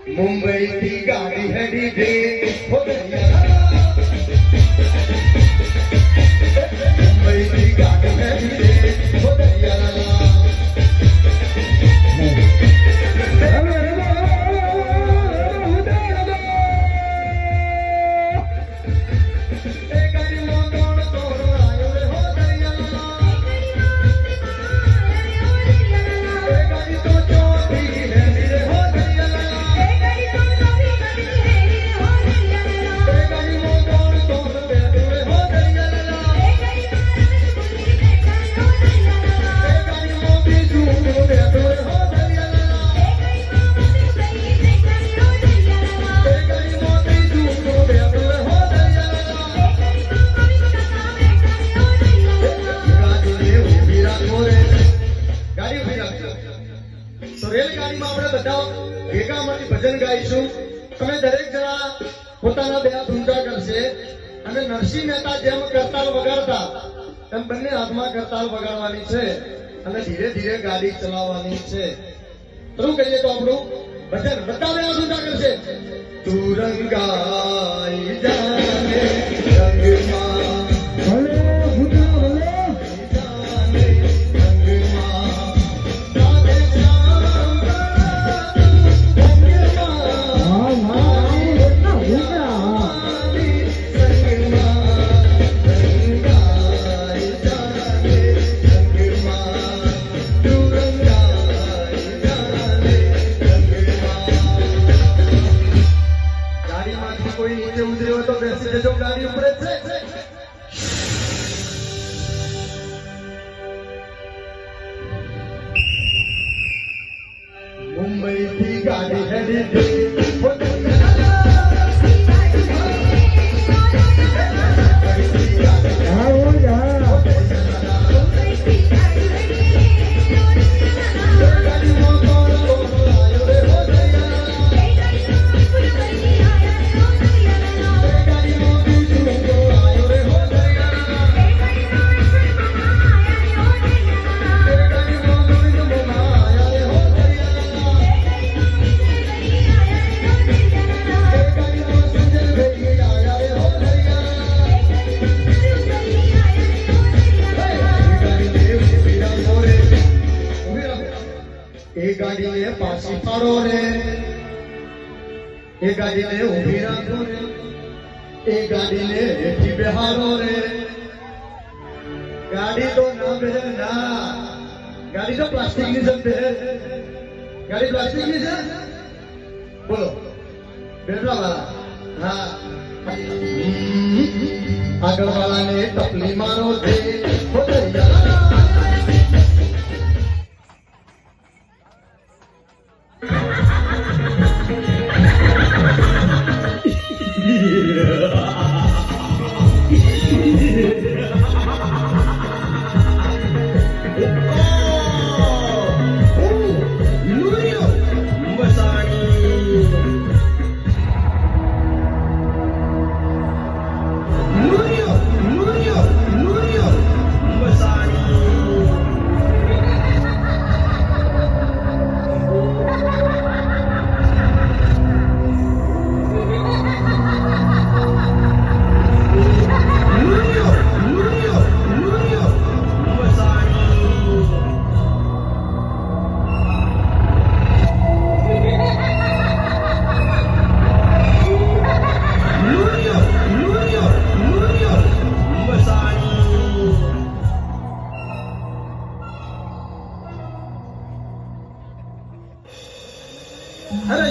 मुंबई की गाड़ी है डीजे मुंबई की गाड़ी है डीजे हो दरिया ભજન ગાઈશું તમે દરેક જણા પોતાના બે હાથ ઊંચા કરશે અને નરસિંહ મહેતા જેમ કરતાલ વગાડતા તેમ બંને હાથમાં કરતાલ વગાડવાની છે અને ધીરે ધીરે ગાડી ચલાવવાની છે શું કહીએ તો આપણું ભજન બધા બે હાથ ઊંચા કરશે તું રંગાઈ જાને રંગમાં मुंबई की गाड़ी है डीजे गाड़ी ने पासी पाड़ो रे ए गाड़ी ने उभी राखो रे ए गाड़ी ने हेठी बेहारो रे गाड़ी तो ना बेहर ना गाड़ी तो प्लास्टिक ની છે ગાડી પ્લાસ્ટિક ની છે બોલો બેઠા વાળા હા આગળ વાળાને ટપલી મારો છે હો દરિયા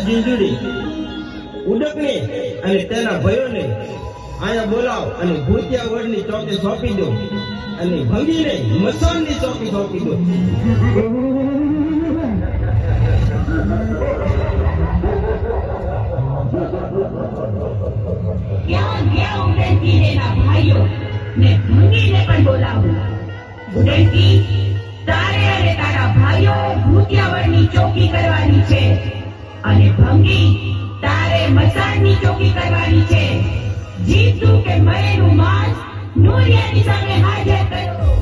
જીંજુડી ઉડકને અને તેના ભયોને અહીંયા બોલાવ અને ભૂતિયા વડની ચોકી સોંપી દો અને ભંગીને મસાણની ચોકી સોંપી દો. ક્યાં ગયા ઉદયંતી એના ભાઈઓ ને ભંગીને પણ બોલાવું. ઉદયંતી, તારે અને તારા ભાઈઓ ભૂતિયાવળની ચોકી કરવાની છે અને ભંગી તારે મસાણની ચોકી કરવાની છે. જીવતું કે મરેલું માંસ નૂરિયાની સામે હાજર કરો.